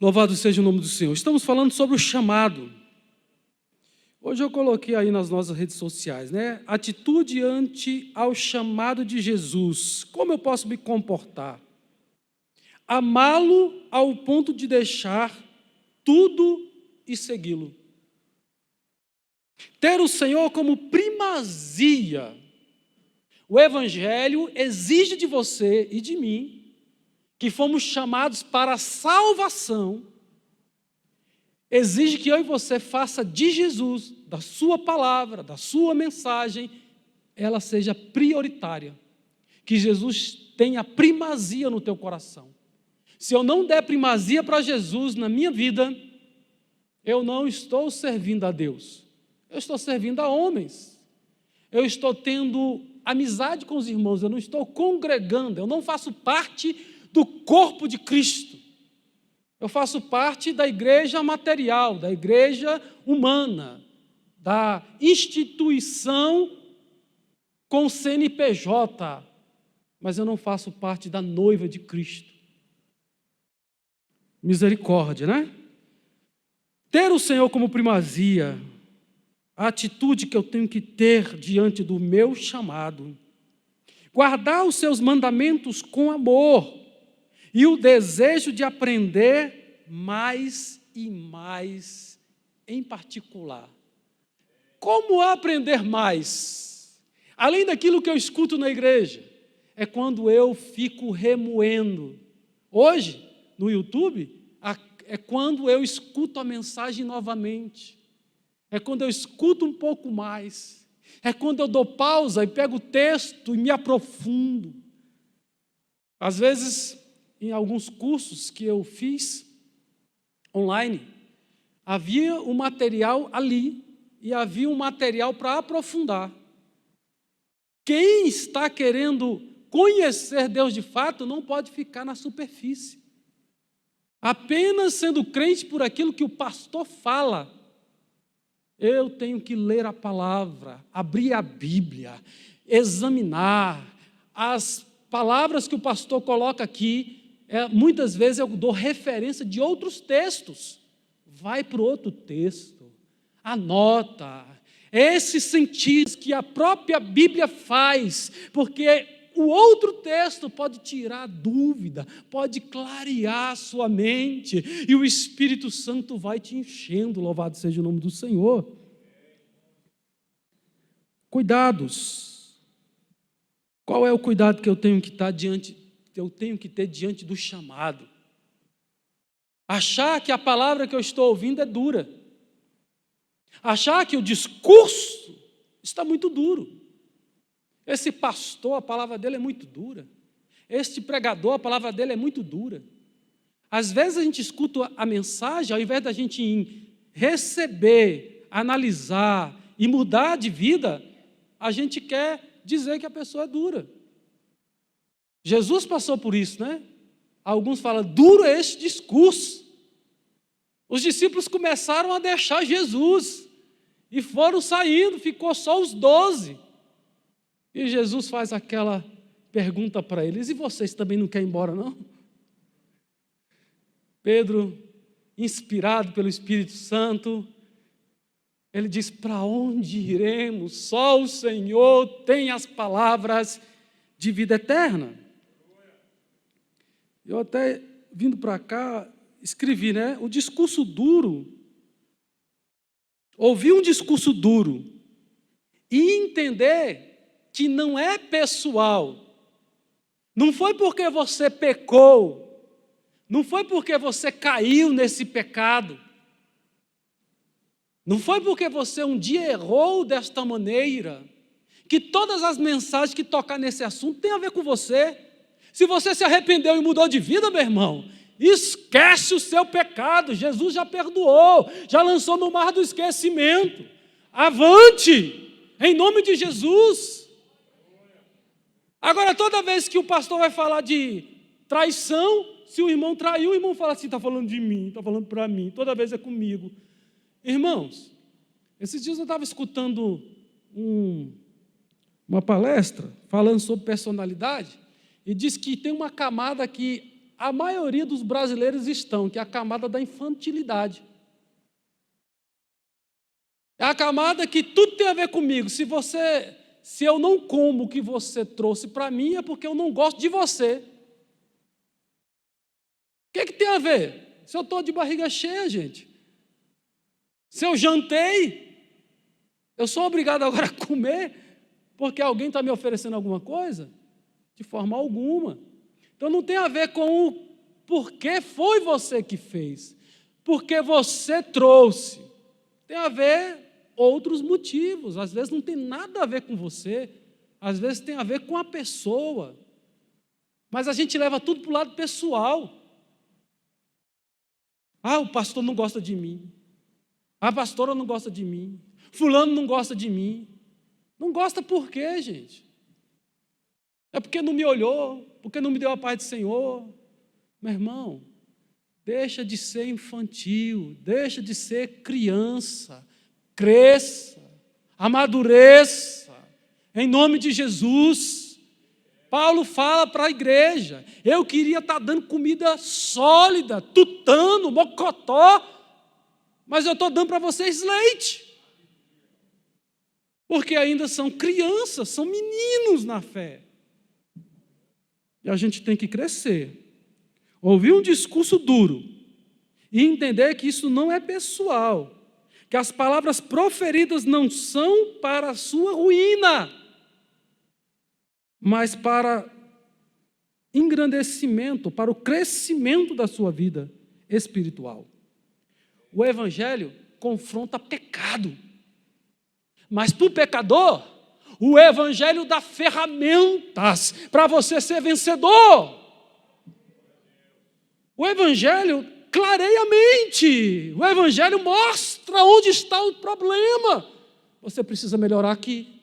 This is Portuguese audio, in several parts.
Louvado seja o nome do Senhor. Estamos falando sobre o chamado. Hoje eu coloquei aí nas nossas redes sociais, né? Atitude ante ao chamado de Jesus. Como eu posso me comportar? Amá-lo ao ponto de deixar tudo e segui-lo. Ter o Senhor como primazia. O Evangelho exige de você e de mim que fomos chamados para a salvação, exige que eu e você faça de Jesus, da sua palavra, da sua mensagem, ela seja prioritária. Que Jesus tenha primazia no teu coração. Se eu não der primazia para Jesus na minha vida, eu não estou servindo a Deus. Eu estou servindo a homens. Eu estou tendo amizade com os irmãos, eu não estou congregando, eu não faço parte do corpo de Cristo. Eu faço parte da igreja material, da igreja humana, da instituição com CNPJ, mas eu não faço parte da noiva de Cristo. Misericórdia, né? Ter o Senhor como primazia, a atitude que eu tenho que ter diante do meu chamado, guardar os seus mandamentos com amor, e o desejo de aprender mais e mais, em particular. Como aprender mais? Além daquilo que eu escuto na igreja, é quando eu fico remoendo. Hoje, no YouTube, é quando eu escuto a mensagem novamente. É quando eu escuto um pouco mais. É quando eu dou pausa e pego o texto e me aprofundo. Às vezes, em alguns cursos que eu fiz online, havia um material ali e havia um material para aprofundar. Quem está querendo conhecer Deus de fato não pode ficar na superfície. Apenas sendo crente por aquilo que o pastor fala. Eu tenho que ler a palavra, abrir a Bíblia, examinar as palavras que o pastor coloca aqui. Muitas vezes eu dou referência de outros textos. Vai para o outro texto, anota. Esses sentidos que a própria Bíblia faz, porque o outro texto pode tirar dúvida, pode clarear a sua mente, e o Espírito Santo vai te enchendo, louvado seja o nome do Senhor. Cuidados. Qual é o cuidado que eu tenho que ter diante do chamado? Achar que a palavra que eu estou ouvindo é dura. Achar que o discurso está muito duro. Esse pastor, a palavra dele é muito dura. Este pregador, a palavra dele é muito dura. Às vezes a gente escuta a mensagem, ao invés da gente receber, analisar e mudar de vida, a gente quer dizer que a pessoa é dura. Jesus passou por isso, né? Alguns falam, duro é esse discurso. Os discípulos começaram a deixar Jesus e foram saindo, ficou só os 12. E Jesus faz aquela pergunta para eles, e vocês também não querem ir embora, não? Pedro, inspirado pelo Espírito Santo, ele diz, para onde iremos? Só o Senhor tem as palavras de vida eterna. Eu até, vindo para cá, escrevi, né? O discurso duro, ouvir um discurso duro e entender que não é pessoal, não foi porque você pecou, não foi porque você caiu nesse pecado, não foi porque você um dia errou desta maneira, que todas as mensagens que tocar nesse assunto têm a ver com você. Se você se arrependeu e mudou de vida, meu irmão, esquece o seu pecado. Jesus já perdoou, já lançou no mar do esquecimento. Avante, em nome de Jesus. Agora, toda vez que o pastor vai falar de traição, se o irmão traiu, o irmão fala assim, está falando de mim, está falando para mim, toda vez é comigo. Irmãos, esses dias eu estava escutando uma palestra falando sobre personalidade, e diz que tem uma camada que a maioria dos brasileiros estão, que é a camada da infantilidade. É a camada que tudo tem a ver comigo. Se eu não como o que você trouxe para mim, é porque eu não gosto de você. O que tem a ver? Se eu estou de barriga cheia, gente. Se eu jantei, eu sou obrigado agora a comer porque alguém está me oferecendo alguma coisa? De forma alguma. Então não tem a ver com o porquê foi você que fez, porque você trouxe. Tem a ver outros motivos. Às vezes não tem nada a ver com você, às vezes tem a ver com a pessoa. Mas a gente leva tudo para o lado pessoal. Ah, o pastor não gosta de mim. A pastora não gosta de mim. Fulano não gosta de mim. Não gosta por quê, gente? É porque não me olhou, porque não me deu a paz do Senhor. Meu irmão, deixa de ser infantil, deixa de ser criança. Cresça, amadureça, em nome de Jesus. Paulo fala para a igreja: eu queria estar dando comida sólida, tutano, mocotó, mas eu estou dando para vocês leite. Porque ainda são crianças, são meninos na fé. E a gente tem que crescer. Ouvir um discurso duro e entender que isso não é pessoal, que as palavras proferidas não são para a sua ruína, mas para engrandecimento, para o crescimento da sua vida espiritual. O Evangelho confronta pecado, mas para o pecador, o Evangelho dá ferramentas para você ser vencedor. O Evangelho clareia a mente. O Evangelho mostra onde está o problema. Você precisa melhorar aqui.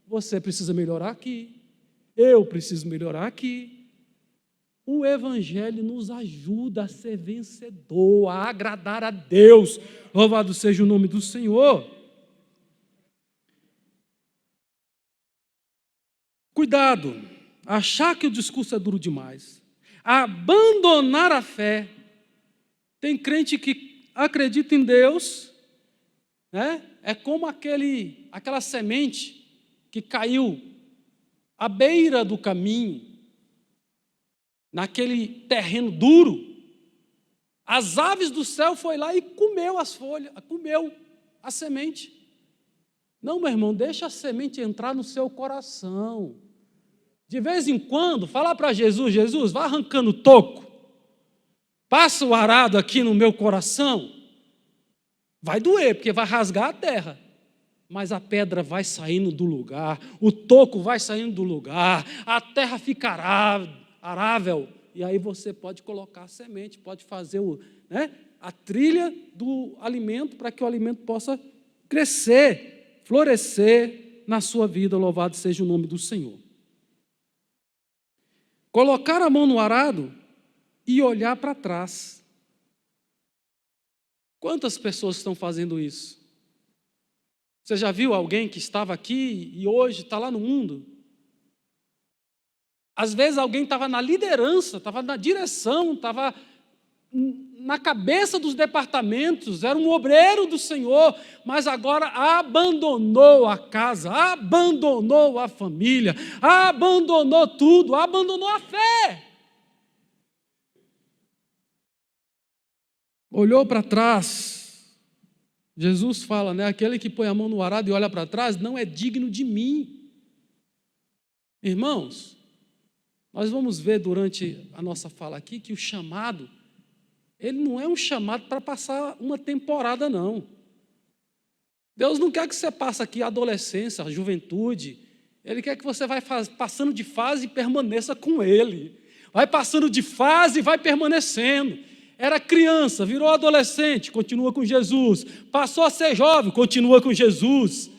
Você precisa melhorar aqui. Eu preciso melhorar aqui. O Evangelho nos ajuda a ser vencedor, a agradar a Deus. Louvado seja o nome do Senhor. Cuidado, achar que o discurso é duro demais. Abandonar a fé. Tem crente que acredita em Deus, né? É como aquela semente que caiu à beira do caminho, naquele terreno duro. As aves do céu foi lá e comeu as folhas, comeu a semente. Não, meu irmão, deixa a semente entrar no seu coração. De vez em quando, fala para Jesus: Jesus, vai arrancando o toco. Passa o arado aqui no meu coração. Vai doer, porque vai rasgar a terra. Mas a pedra vai saindo do lugar, o toco vai saindo do lugar, a terra fica arável. E aí você pode colocar a semente, pode fazer a trilha do alimento para que o alimento possa crescer, florescer na sua vida. Louvado seja o nome do Senhor. Colocar a mão no arado e olhar para trás. Quantas pessoas estão fazendo isso? Você já viu alguém que estava aqui e hoje está lá no mundo? Às vezes alguém estava na liderança, estava na direção, estava na cabeça dos departamentos, era um obreiro do Senhor, mas agora abandonou a casa, abandonou a família, abandonou tudo, abandonou a fé. Olhou para trás. Jesus fala, aquele que põe a mão no arado e olha para trás não é digno de mim. Irmãos, nós vamos ver durante a nossa fala aqui que o chamado, ele não é um chamado para passar uma temporada, não. Deus não quer que você passe aqui a adolescência, a juventude. Ele quer que você vá passando de fase e permaneça com Ele. Vai passando de fase e vai permanecendo. Era criança, virou adolescente, continua com Jesus. Passou a ser jovem, continua com Jesus.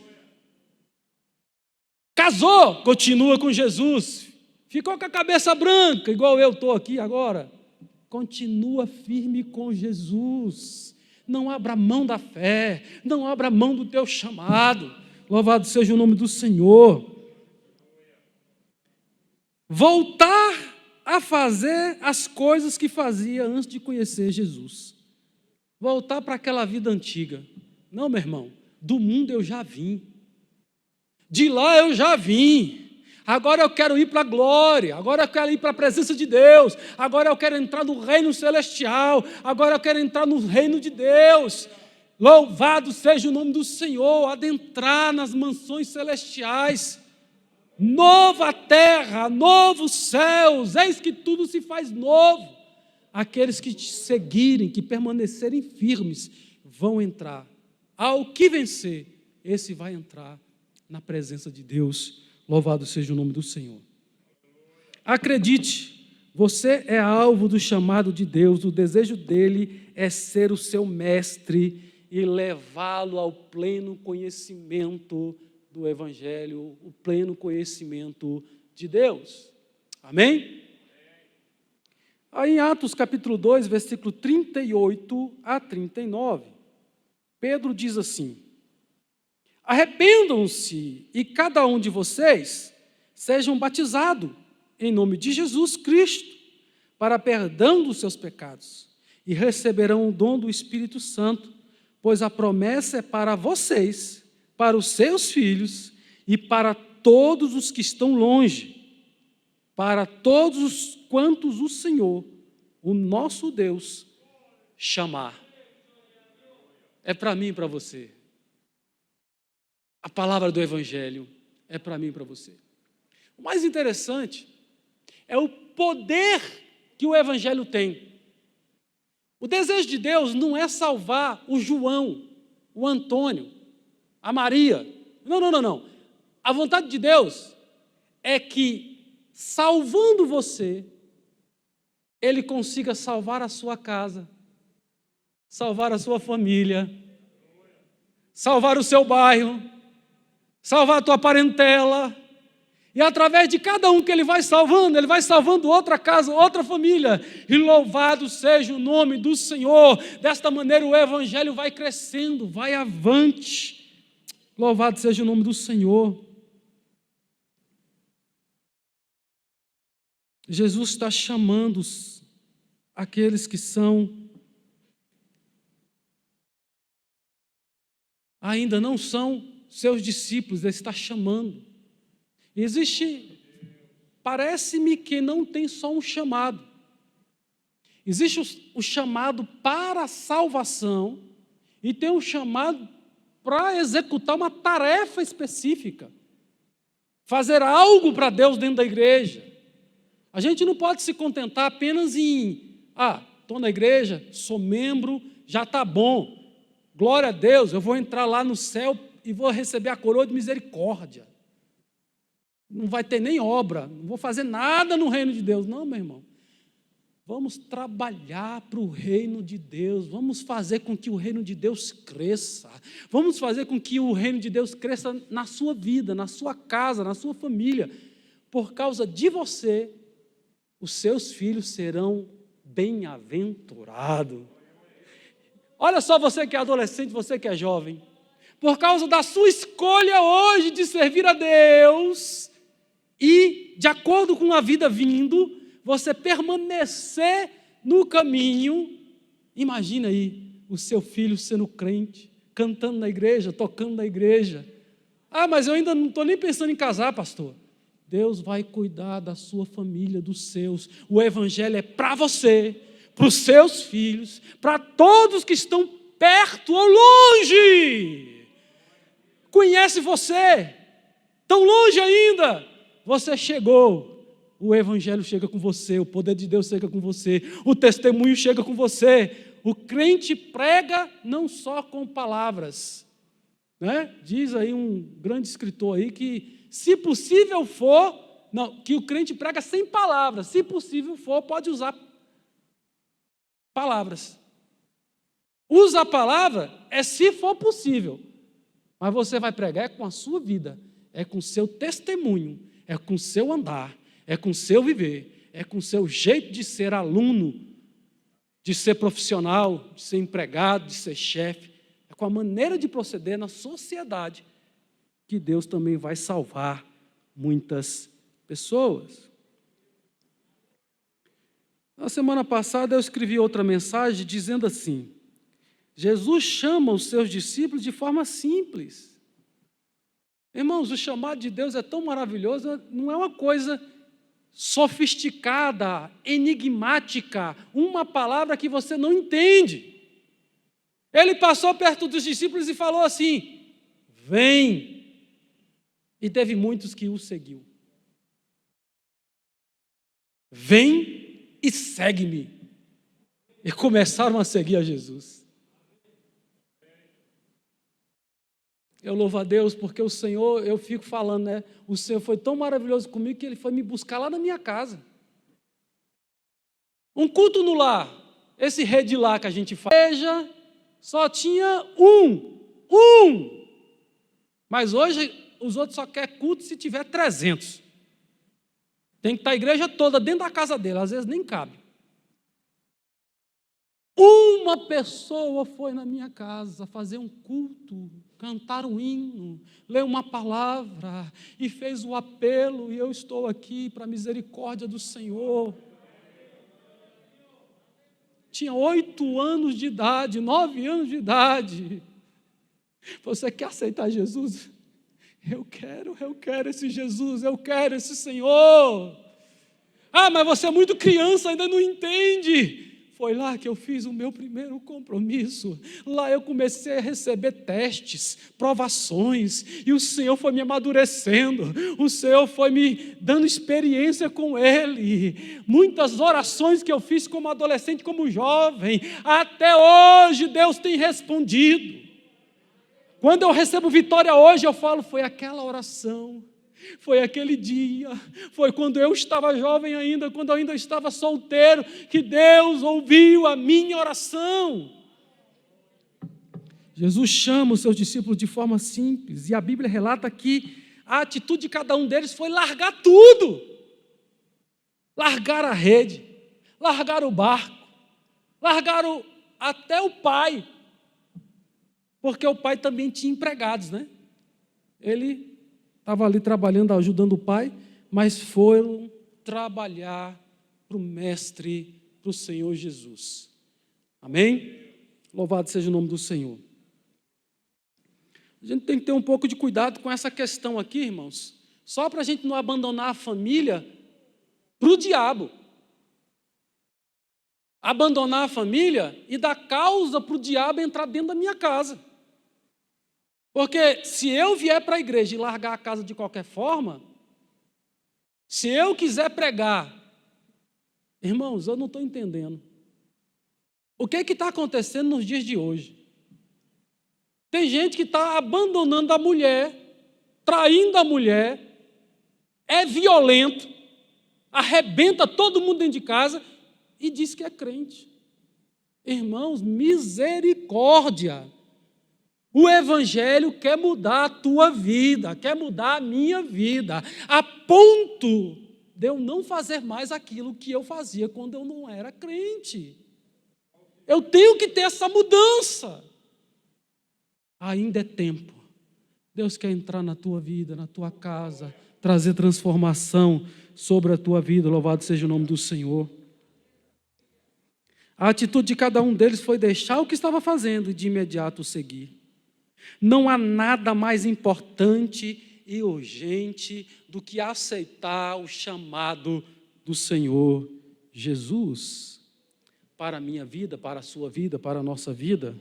Casou, continua com Jesus. Ficou com a cabeça branca, igual eu estou aqui agora. Continua firme com Jesus. Não abra mão da fé, não abra mão do teu chamado. Louvado seja o nome do Senhor. Voltar a fazer as coisas que fazia antes de conhecer Jesus. Voltar para aquela vida antiga. Não, meu irmão, do mundo eu já vim. De lá eu já vim. Agora eu quero ir para a glória, agora eu quero ir para a presença de Deus, agora eu quero entrar no reino celestial, agora eu quero entrar no reino de Deus. Louvado seja o nome do Senhor, adentrar nas mansões celestiais. Nova terra, novos céus, eis que tudo se faz novo. Aqueles que te seguirem, que permanecerem firmes, vão entrar. Ao que vencer, esse vai entrar na presença de Deus. Louvado seja o nome do Senhor. Acredite, você é alvo do chamado de Deus, o desejo dele é ser o seu mestre e levá-lo ao pleno conhecimento do Evangelho, o pleno conhecimento de Deus. Amém? Aí em Atos capítulo 2, versículo 38 a 39, Pedro diz assim: arrependam-se e cada um de vocês sejam batizados em nome de Jesus Cristo para perdão dos seus pecados e receberão o dom do Espírito Santo, pois a promessa é para vocês, para os seus filhos e para todos os que estão longe, para todos quantos o Senhor, o nosso Deus, chamar. É para mim e para você. A palavra do Evangelho é para mim e para você. O mais interessante é o poder que o Evangelho tem. O desejo de Deus não é salvar o João, o Antônio, a Maria. Não. A vontade de Deus é que, salvando você, Ele consiga salvar a sua casa, salvar a sua família, salvar o seu bairro, salvar a tua parentela, e através de cada um que Ele vai salvando outra casa, outra família, e louvado seja o nome do Senhor. Desta maneira o Evangelho vai crescendo, vai avante, louvado seja o nome do Senhor. Jesus está chamando aqueles que ainda não são seus discípulos, Ele está chamando. Parece-me que não tem só um chamado. Existe o chamado para a salvação e tem um chamado para executar uma tarefa específica. Fazer algo para Deus dentro da igreja. A gente não pode se contentar apenas em, estou na igreja, sou membro, já está bom. Glória a Deus, eu vou entrar lá no céu e vou receber a coroa de misericórdia. Não vai ter nem obra, não vou fazer nada no reino de Deus. Não, meu irmão. Vamos trabalhar para o reino de Deus, vamos fazer com que o reino de Deus cresça, vamos fazer com que o reino de Deus cresça na sua vida, na sua casa, na sua família. Por causa de você, os seus filhos serão bem-aventurados. Olha só, você que é adolescente, você que é jovem, por causa da sua escolha hoje de servir a Deus e, de acordo com a vida vindo, você permanecer no caminho. Imagina aí o seu filho sendo crente, cantando na igreja, tocando na igreja. Mas eu ainda não estou nem pensando em casar, pastor. Deus vai cuidar da sua família, dos seus. O Evangelho é para você, para os seus filhos, para todos que estão perto ou longe. Conhece você, tão longe ainda, você chegou. O Evangelho chega com você, o poder de Deus chega com você, o testemunho chega com você. O crente prega não só com palavras, né? Diz aí um grande escritor aí que, se possível for, que o crente prega sem palavras, se possível for, pode usar palavras. Usa a palavra se for possível, mas você vai pregar com a sua vida, com o seu testemunho, com o seu andar, com o seu viver, com o seu jeito de ser aluno, de ser profissional, de ser empregado, de ser chefe, com a maneira de proceder na sociedade, que Deus também vai salvar muitas pessoas. Na semana passada eu escrevi outra mensagem dizendo assim: Jesus chama os seus discípulos de forma simples. Irmãos, o chamado de Deus é tão maravilhoso, não é uma coisa sofisticada, enigmática, uma palavra que você não entende. Ele passou perto dos discípulos e falou assim: vem. E teve muitos que o seguiu. Vem e segue-me. E começaram a seguir a Jesus. Eu louvo a Deus porque o Senhor, eu fico falando, né? O Senhor foi tão maravilhoso comigo que Ele foi me buscar lá na minha casa. Um culto no lar, esse rede lá que a gente faz, veja, só tinha um. Mas hoje os outros só querem culto se tiver 300. Tem que estar a igreja toda dentro da casa dele, às vezes nem cabe. Uma pessoa foi na minha casa fazer um culto, cantar um hino, ler uma palavra e fez o apelo, e eu estou aqui para a misericórdia do Senhor. Tinha 8 anos de idade, 9 anos de idade. Você quer aceitar Jesus? Eu quero esse Jesus, eu quero esse Senhor. Ah, mas você é muito criança, ainda não entende. Foi lá que eu fiz o meu primeiro compromisso. Lá eu comecei a receber testes, provações, e o Senhor foi me amadurecendo, o Senhor foi me dando experiência com Ele. Muitas orações que eu fiz como adolescente, como jovem, até hoje Deus tem respondido. Quando eu recebo vitória hoje, eu falo, foi aquela oração. Foi aquele dia, foi quando eu estava jovem ainda, quando eu ainda estava solteiro, que Deus ouviu a minha oração. Jesus chama os seus discípulos de forma simples, e a Bíblia relata que a atitude de cada um deles foi largar tudo. Largar a rede, largar o barco, largar até o pai, porque o pai também tinha empregados, né? Ele estava ali trabalhando, ajudando o pai, mas foram trabalhar para o Mestre, para o Senhor Jesus. Amém? Louvado seja o nome do Senhor. A gente tem que ter um pouco de cuidado com essa questão aqui, irmãos, só para a gente não abandonar a família para o diabo. Abandonar a família e dar causa para o diabo entrar dentro da minha casa. Porque se eu vier para a igreja e largar a casa de qualquer forma, se eu quiser pregar, irmãos, eu não estou entendendo. O que está acontecendo nos dias de hoje? Tem gente que está abandonando a mulher, traindo a mulher, é violento, arrebenta todo mundo dentro de casa e diz que é crente. Irmãos, misericórdia! O Evangelho quer mudar a tua vida, quer mudar a minha vida, a ponto de eu não fazer mais aquilo que eu fazia quando eu não era crente. Eu tenho que ter essa mudança. Ainda é tempo. Deus quer entrar na tua vida, na tua casa, trazer transformação sobre a tua vida. Louvado seja o nome do Senhor. A atitude de cada um deles foi deixar o que estava fazendo e de imediato seguir. Não há nada mais importante e urgente do que aceitar o chamado do Senhor Jesus para a minha vida, para a sua vida, para a nossa vida.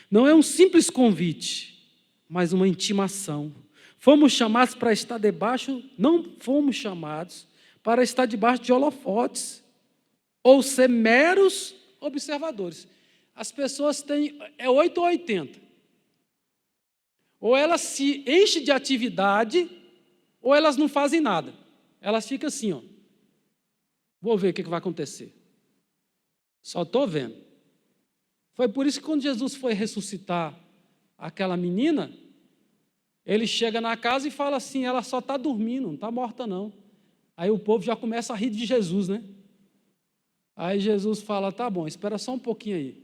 Não é um simples convite, mas uma intimação. Fomos chamados para estar debaixo, não fomos chamados para estar debaixo de holofotes ou ser meros observadores. As pessoas têm, 8 ou 80. Ou elas se enchem de atividade, ou elas não fazem nada. Elas ficam assim, ó. Vou ver o que vai acontecer. Só estou vendo. Foi por isso que quando Jesus foi ressuscitar aquela menina, ele chega na casa e fala assim, ela só está dormindo, não está morta não. Aí o povo já começa a rir de Jesus, né? Aí Jesus fala, tá bom, espera só um pouquinho aí.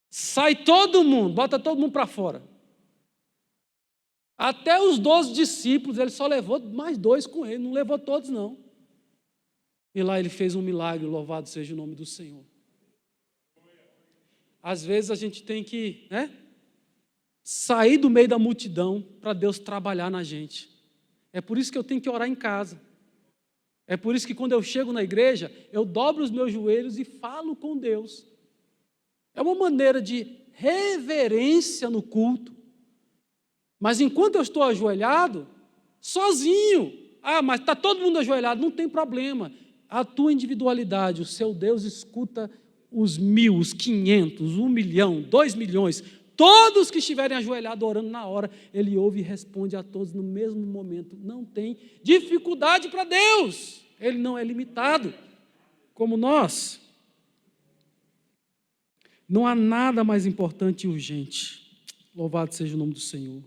Sai todo mundo, bota todo mundo para fora. Até os 12 discípulos, ele só levou mais 2 com ele, não levou todos não. E lá ele fez um milagre, louvado seja o nome do Senhor. Às vezes a gente tem que, sair do meio da multidão para Deus trabalhar na gente. É por isso que eu tenho que orar em casa. É por isso que quando eu chego na igreja, eu dobro os meus joelhos e falo com Deus. É uma maneira de reverência no culto. Mas enquanto eu estou ajoelhado, sozinho, mas está todo mundo ajoelhado, não tem problema. A tua individualidade, o seu Deus escuta os 1.000, os 500, 1 milhão, 2 milhões, todos que estiverem ajoelhados orando na hora, Ele ouve e responde a todos no mesmo momento. Não tem dificuldade para Deus. Ele não é limitado, como nós. Não há nada mais importante e urgente. Louvado seja o nome do Senhor.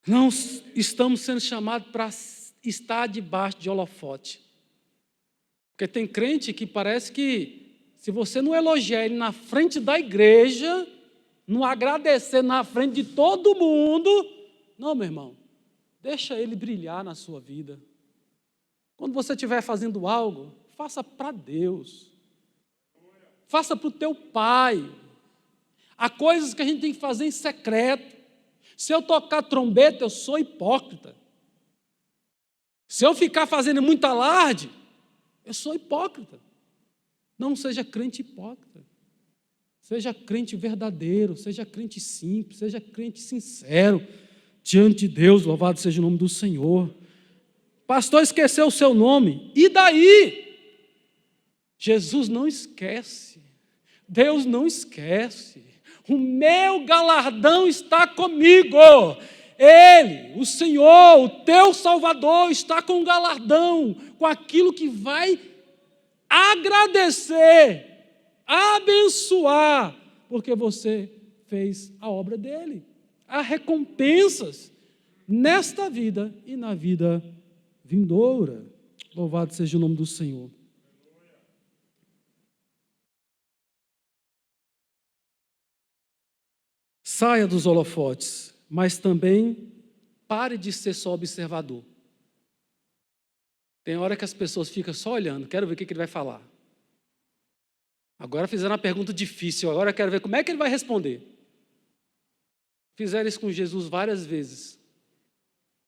Não estamos sendo chamados para estar debaixo de holofote. Porque tem crente que parece que, se você não elogiar ele na frente da igreja, não agradecer na frente de todo mundo, não, meu irmão, deixa ele brilhar na sua vida. Quando você estiver fazendo algo, faça para Deus. Faça para o teu pai. Há coisas que a gente tem que fazer em secreto. Se eu tocar trombeta, eu sou hipócrita. Se eu ficar fazendo muito alarde, eu sou hipócrita. Não seja crente hipócrita. Seja crente verdadeiro, seja crente simples, seja crente sincero diante de Deus, louvado seja o nome do Senhor. Pastor esqueceu o seu nome, e daí? Jesus não esquece, Deus não esquece. O meu galardão está comigo. Ele, o Senhor, o teu Salvador, está com galardão, com aquilo que vai agradecer, abençoar, porque você fez a obra dele. Há recompensas nesta vida e na vida vindoura. Louvado seja o nome do Senhor. Saia dos holofotes, mas também pare de ser só observador. Tem hora que as pessoas ficam só olhando, quero ver o que ele vai falar. Agora fizeram uma pergunta difícil, agora eu quero ver como é que ele vai responder. Fizeram isso com Jesus várias vezes.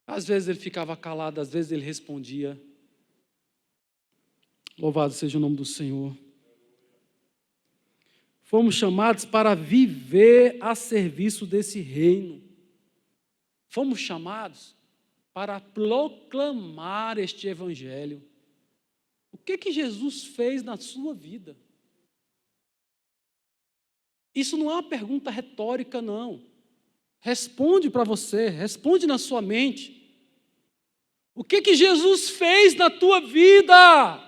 Às vezes ele ficava calado, às vezes ele respondia. Louvado seja o nome do Senhor. Fomos chamados para viver a serviço desse reino. Fomos chamados para proclamar este evangelho. O que Jesus fez na sua vida? Isso não é uma pergunta retórica, não. Responde para você, responde na sua mente. O que Jesus fez na tua vida?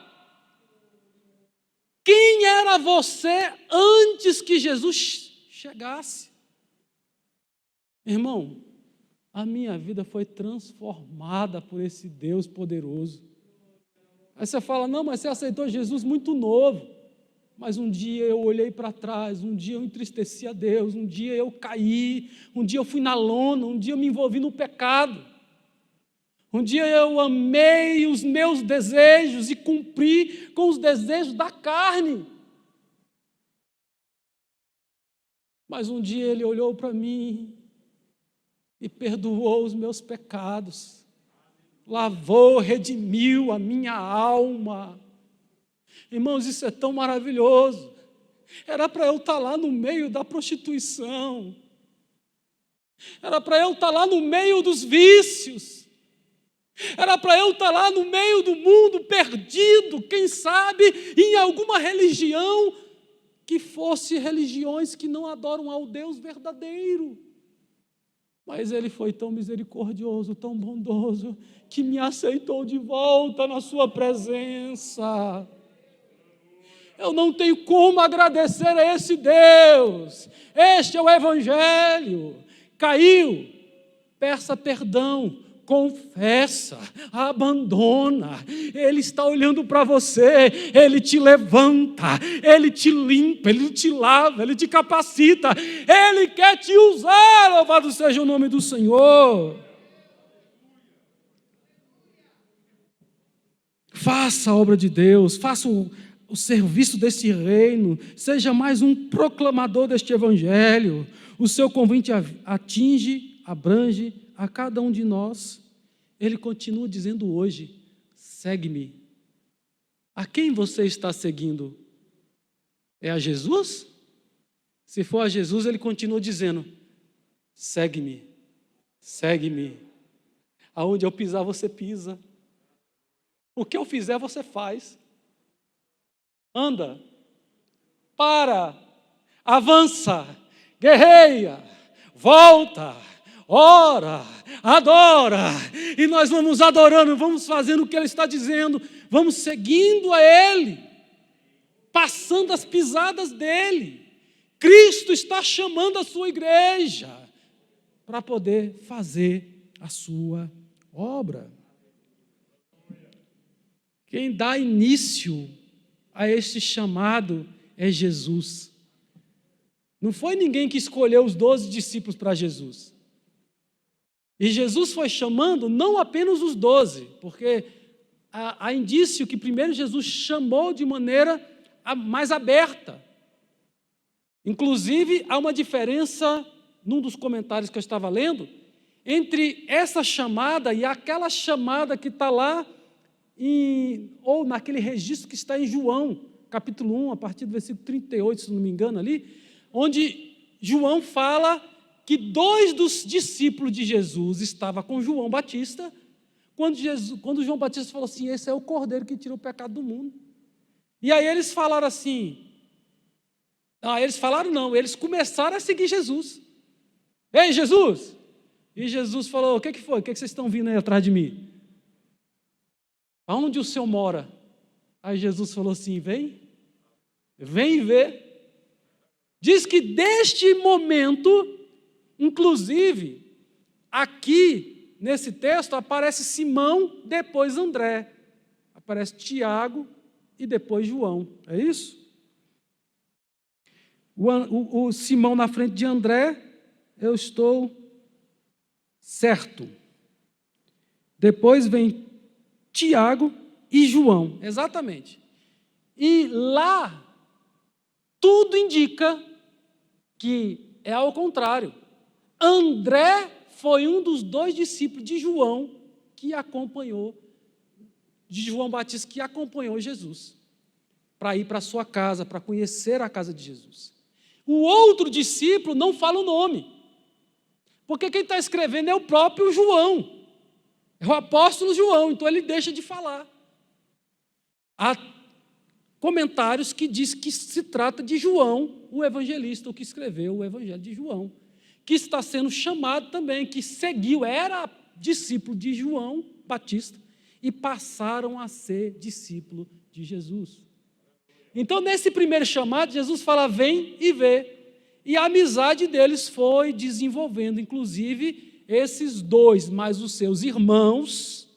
Quem era você antes que Jesus chegasse? Irmão, a minha vida foi transformada por esse Deus poderoso. Aí você fala, não, mas você aceitou Jesus muito novo. Mas um dia eu olhei para trás, um dia eu entristeci a Deus, um dia eu caí, um dia eu fui na lona, um dia eu me envolvi no pecado. Um dia eu amei os meus desejos e cumpri com os desejos da carne. Mas um dia Ele olhou para mim e perdoou os meus pecados, lavou, redimiu a minha alma. Irmãos, isso é tão maravilhoso. Era para eu estar lá no meio da prostituição, era para eu estar lá no meio dos vícios, era para eu estar lá no meio do mundo perdido, quem sabe em alguma religião que fosse religiões que não adoram ao Deus verdadeiro. Mas Ele foi tão misericordioso, tão bondoso, que me aceitou de volta na sua presença. Eu não tenho como agradecer a esse Deus. Este é o Evangelho. Caiu, peça perdão, confessa, abandona. Ele está olhando para você, Ele te levanta, Ele te limpa, Ele te lava, Ele te capacita, Ele quer te usar, louvado seja o nome do Senhor. Faça a obra de Deus, faça o serviço desse reino, seja mais um proclamador deste evangelho. O seu convite atinge, abrange a cada um de nós. Ele continua dizendo hoje: segue-me. A quem você está seguindo? É a Jesus? Se for a Jesus, ele continua dizendo: segue-me, segue-me. Aonde eu pisar, você pisa. O que eu fizer, você faz. Anda, para, avança, guerreia, volta, ora, adora. E nós vamos adorando, vamos fazendo o que Ele está dizendo, vamos seguindo a Ele, passando as pisadas dEle. Cristo está chamando a sua igreja para poder fazer a sua obra. Quem dá início a este chamado é Jesus. Não foi ninguém que escolheu os 12 discípulos para Jesus. E Jesus foi chamando não apenas os 12, porque há indício que primeiro Jesus chamou de maneira mais aberta. Inclusive, há uma diferença, num dos comentários que eu estava lendo, entre essa chamada e aquela chamada que está lá, ou naquele registro que está em João, capítulo 1, a partir do versículo 38, se não me engano ali, onde João fala que 2 dos discípulos de Jesus estavam com João Batista, quando João Batista falou assim: esse é o Cordeiro que tira o pecado do mundo. E aí eles falaram assim, eles começaram a seguir Jesus. Ei, Jesus! E Jesus falou: o que foi? O que vocês estão vindo aí atrás de mim? Aonde o Senhor mora? Aí Jesus falou assim: vem ver. Diz que deste momento, inclusive, aqui nesse texto aparece Simão, depois André, aparece Tiago e depois João, é isso? O Simão na frente de André, eu estou certo. Depois vem Tiago e João, exatamente. E lá, tudo indica que é ao contrário. André foi um dos 2 discípulos de João que acompanhou, de João Batista, que acompanhou Jesus, para ir para a sua casa, para conhecer a casa de Jesus. O outro discípulo não fala o nome, porque quem está escrevendo é o próprio João. É o apóstolo João, então ele deixa de falar. Há comentários que dizem que se trata de João, o evangelista, o que escreveu o evangelho de João, que está sendo chamado também, que seguiu, era discípulo de João Batista, e passaram a ser discípulo de Jesus. Então, nesse primeiro chamado, Jesus fala: vem e vê. E a amizade deles foi desenvolvendo, inclusive, esses 2, mais os seus irmãos,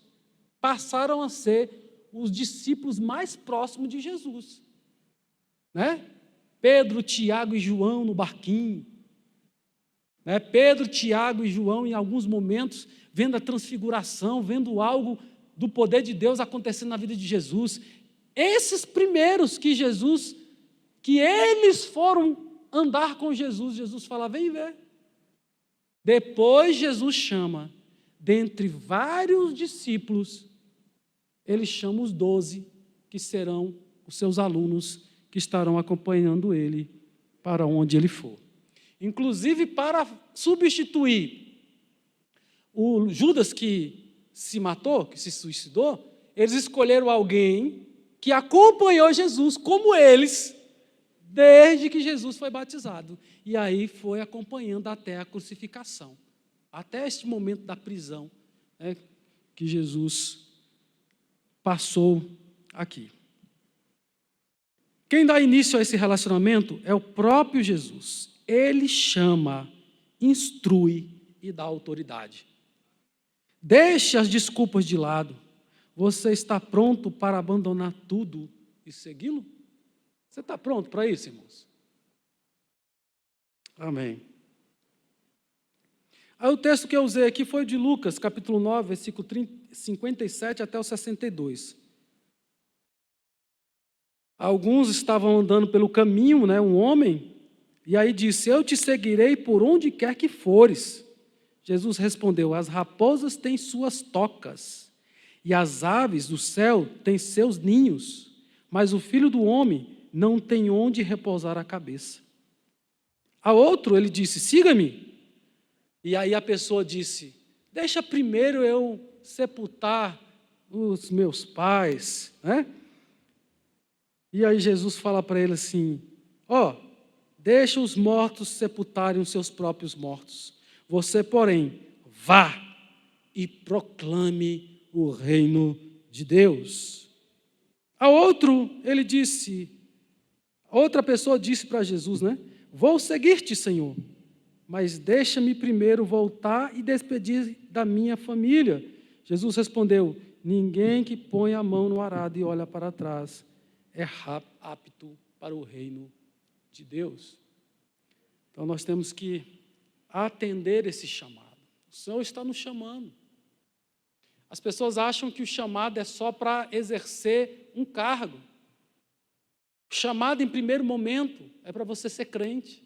passaram a ser os discípulos mais próximos de Jesus. Né? Pedro, Tiago e João no barquinho. Né? Pedro, Tiago e João, em alguns momentos, vendo a transfiguração, vendo algo do poder de Deus acontecendo na vida de Jesus. Esses primeiros que eles foram andar com Jesus, Jesus fala: vem ver. Depois Jesus chama, dentre vários discípulos, ele chama os 12, que serão os seus alunos, que estarão acompanhando ele para onde ele for. Inclusive para substituir o Judas que se matou, que se suicidou, eles escolheram alguém que acompanhou Jesus, como eles, desde que Jesus foi batizado. E aí foi acompanhando até a crucificação, até este momento da prisão, né, que Jesus passou aqui. Quem dá início a esse relacionamento é o próprio Jesus. Ele chama, instrui e dá autoridade. Deixe as desculpas de lado. Você está pronto para abandonar tudo e segui-lo? Você está pronto para isso, irmãos? Amém. Aí o texto que eu usei aqui foi de Lucas, capítulo 9, versículo 57 até o 62. Alguns estavam andando pelo caminho, né, um homem, e aí disse: eu te seguirei por onde quer que fores. Jesus respondeu: as raposas têm suas tocas, e as aves do céu têm seus ninhos, mas o Filho do Homem não tem onde repousar a cabeça. A outro ele disse: siga-me. E aí a pessoa disse: deixa primeiro eu sepultar os meus pais, né? E aí Jesus fala para ele assim: deixa os mortos sepultarem os seus próprios mortos. Você, porém, vá e proclame o reino de Deus. A outro, ele disse, outra pessoa disse para Jesus, né? Vou seguir-te, Senhor, mas deixa-me primeiro voltar e despedir da minha família. Jesus respondeu: ninguém que põe a mão no arado e olha para trás é apto para o reino de Deus. Então nós temos que atender esse chamado. O Senhor está nos chamando. As pessoas acham que o chamado é só para exercer um cargo. O chamado, em primeiro momento, é para você ser crente.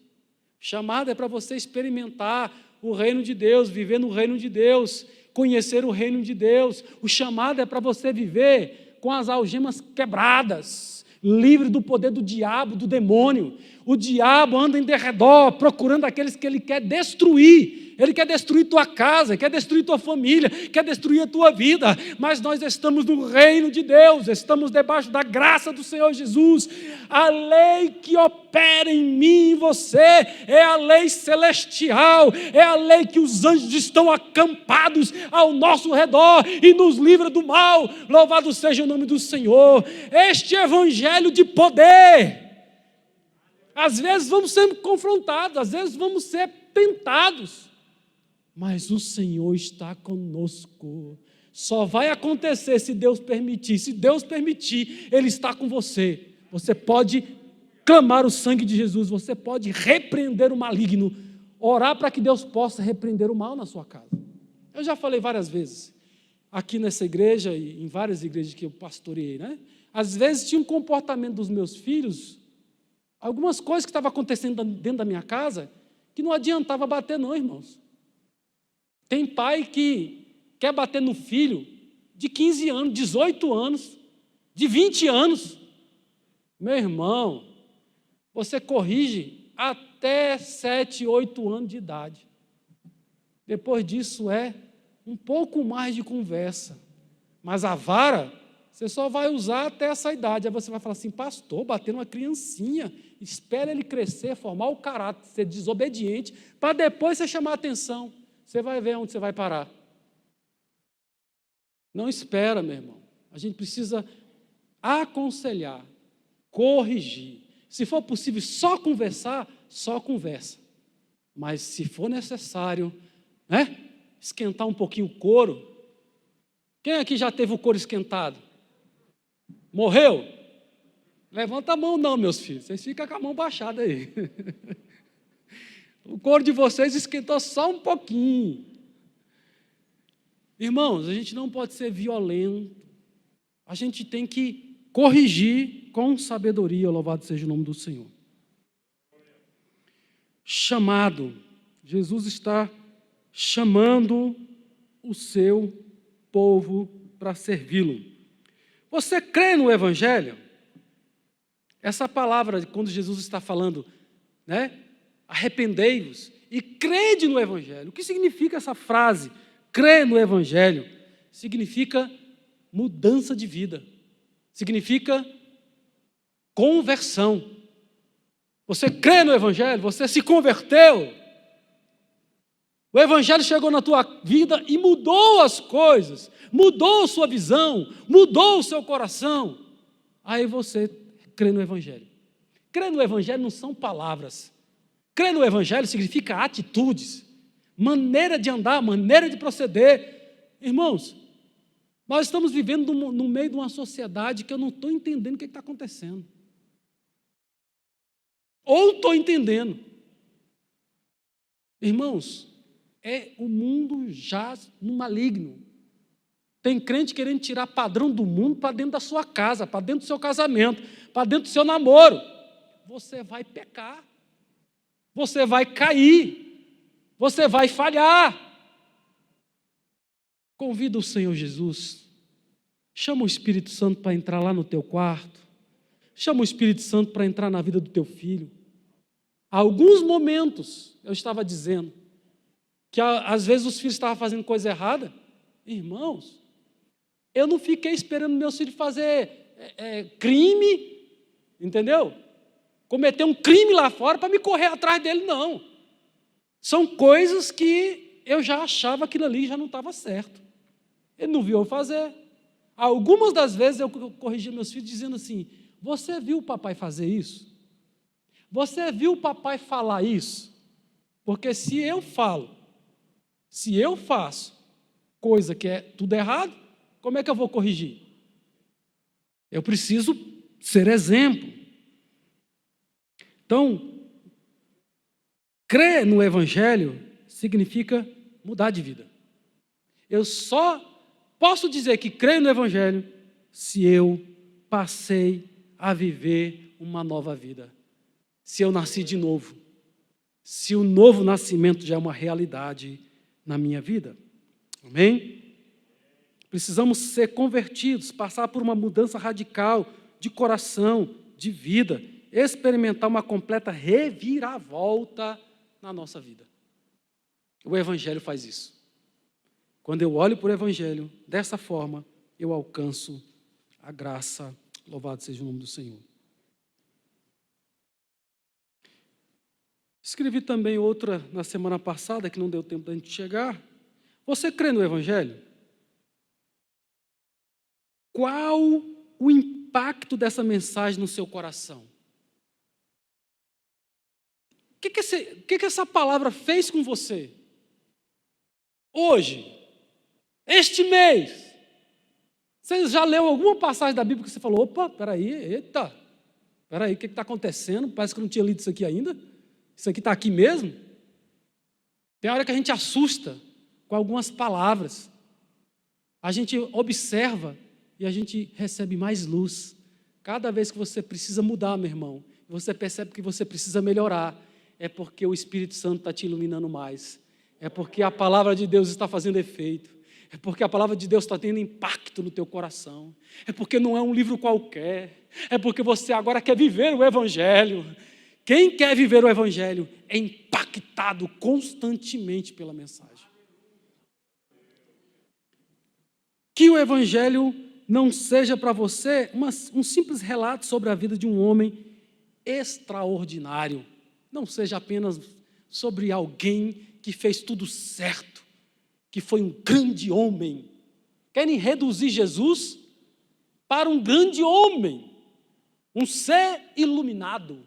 O chamado é para você experimentar o reino de Deus, viver no reino de Deus, conhecer o reino de Deus. O chamado é para você viver com as algemas quebradas, livre do poder do diabo, do demônio. O diabo anda em derredor, procurando aqueles que ele quer destruir. Ele quer destruir tua casa, quer destruir tua família, quer destruir a tua vida. Mas nós estamos no reino de Deus, estamos debaixo da graça do Senhor Jesus. A lei que opera em mim e em você é a lei celestial, é a lei que os anjos estão acampados ao nosso redor e nos livra do mal. Louvado seja o nome do Senhor. Este evangelho de poder. Às vezes vamos ser confrontados, às vezes vamos ser tentados, mas o Senhor está conosco. Só vai acontecer se Deus permitir. Se Deus permitir, Ele está com você. Você pode clamar o sangue de Jesus, você pode repreender o maligno, orar para que Deus possa repreender o mal na sua casa. Eu já falei várias vezes, aqui nessa igreja e em várias igrejas que eu pastoreei, né? Às vezes tinha um comportamento dos meus filhos, algumas coisas que estavam acontecendo dentro da minha casa, que não adiantava bater não, irmãos. Tem pai que quer bater no filho de 15 anos, 18 anos, de 20 anos. Meu irmão, você corrige até 7, 8 anos de idade. Depois disso é um pouco mais de conversa. Mas a vara, você só vai usar até essa idade. Aí você vai falar assim: pastor, bater numa criancinha, espera ele crescer, formar o caráter, ser desobediente, para depois você chamar a atenção. Você vai ver onde você vai parar. Não espera, meu irmão. A gente precisa aconselhar, corrigir. Se for possível só conversar, só conversa. Mas se for necessário, né, esquentar um pouquinho o couro. Quem aqui já teve o couro esquentado? Morreu? Levanta a mão não, meus filhos. Vocês ficam com a mão baixada aí. O couro de vocês esquentou só um pouquinho. Irmãos, a gente não pode ser violento. A gente tem que corrigir com sabedoria. Louvado seja o nome do Senhor. Chamado. Jesus está chamando o seu povo para servi-lo. Você crê no Evangelho? Essa palavra, quando Jesus está falando, né? Arrependei-vos e crede no Evangelho. O que significa essa frase? Crê no Evangelho. Significa mudança de vida. Significa conversão. Você crê no Evangelho, você se converteu. O Evangelho chegou na tua vida e mudou as coisas, mudou sua visão, mudou o seu coração. Aí você crê no Evangelho. Crer no Evangelho não são palavras. Crer no Evangelho significa atitudes, maneira de andar, maneira de proceder. Irmãos, nós estamos vivendo no meio de uma sociedade que eu não estou entendendo o que está acontecendo. Ou estou entendendo. Irmãos, o mundo jaz no maligno. Tem crente querendo tirar padrão do mundo para dentro da sua casa, para dentro do seu casamento, para dentro do seu namoro, você vai pecar, você vai cair, você vai falhar. Convida o Senhor Jesus, chama o Espírito Santo para entrar lá no teu quarto, chama o Espírito Santo para entrar na vida do teu filho. Há alguns momentos, eu estava dizendo, que às vezes os filhos estavam fazendo coisa errada. Irmãos, eu não fiquei esperando meus filhos fazer crime, entendeu? Cometer um crime lá fora para me correr atrás dele, não. São coisas que eu já achava aquilo ali já não estava certo. Ele não viu eu fazer. Algumas das vezes eu corrigi meus filhos dizendo assim: você viu o papai fazer isso? Você viu o papai falar isso? Porque se eu falo, se eu faço coisa que é tudo errado, como é que eu vou corrigir? Eu preciso ser exemplo. Então, crer no Evangelho significa mudar de vida. Eu só posso dizer que creio no Evangelho se eu passei a viver uma nova vida. Se eu nasci de novo. Se o novo nascimento já é uma realidade na minha vida. Amém? Precisamos ser convertidos, passar por uma mudança radical de coração, de vida, experimentar uma completa reviravolta na nossa vida. O Evangelho faz isso. Quando eu olho para o Evangelho, dessa forma, eu alcanço a graça. Louvado seja o nome do Senhor. Escrevi também outra na semana passada, que não deu tempo da gente chegar. Você crê no Evangelho? Qual o impacto dessa mensagem no seu coração? O que essa palavra fez com você? Hoje, este mês, você já leu alguma passagem da Bíblia que você falou: opa, peraí, o que está acontecendo? Parece que eu não tinha lido isso aqui ainda. Isso aqui está aqui mesmo? Tem hora que a gente assusta com algumas palavras. A gente observa e a gente recebe mais luz. Cada vez que você precisa mudar, meu irmão, você percebe que você precisa melhorar, é porque o Espírito Santo está te iluminando mais. É porque a palavra de Deus está fazendo efeito. É porque a palavra de Deus está tendo impacto no teu coração. É porque não é um livro qualquer. É porque você agora quer viver o Evangelho. Quem quer viver o Evangelho é impactado constantemente pela mensagem. Que o Evangelho não seja para você um simples relato sobre a vida de um homem extraordinário. Não seja apenas sobre alguém que fez tudo certo, que foi um grande homem. Querem reduzir Jesus para um grande homem, um ser iluminado,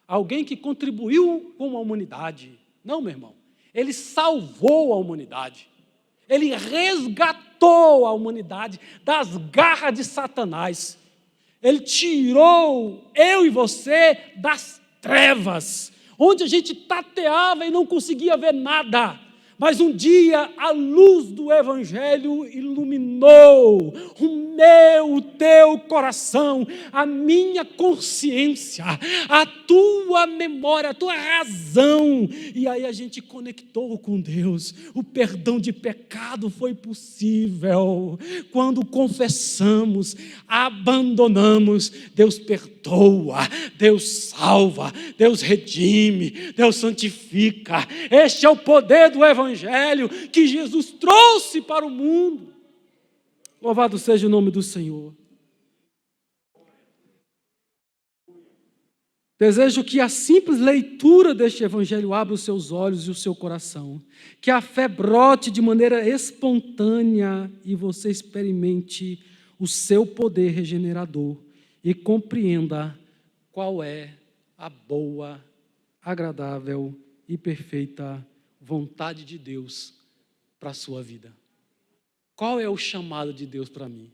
alguém que contribuiu com a humanidade. Não, meu irmão. Ele salvou a humanidade. Ele resgatou a humanidade das garras de Satanás. Ele tirou eu e você das trevas, onde a gente tateava e não conseguia ver nada. Mas um dia a luz do Evangelho iluminou o teu coração, a minha consciência, a tua memória, a tua razão. E aí a gente conectou com Deus. O perdão de pecado foi possível. Quando confessamos, abandonamos, Deus perdoa, Deus salva, Deus redime, Deus santifica. Este é o poder do Evangelho que Jesus trouxe para o mundo. Louvado seja o nome do Senhor. Desejo que a simples leitura deste Evangelho abra os seus olhos e o seu coração, que a fé brote de maneira espontânea e você experimente o seu poder regenerador e compreenda qual é a boa, agradável e perfeita vontade de Deus para a sua vida. Qual é o chamado de Deus para mim?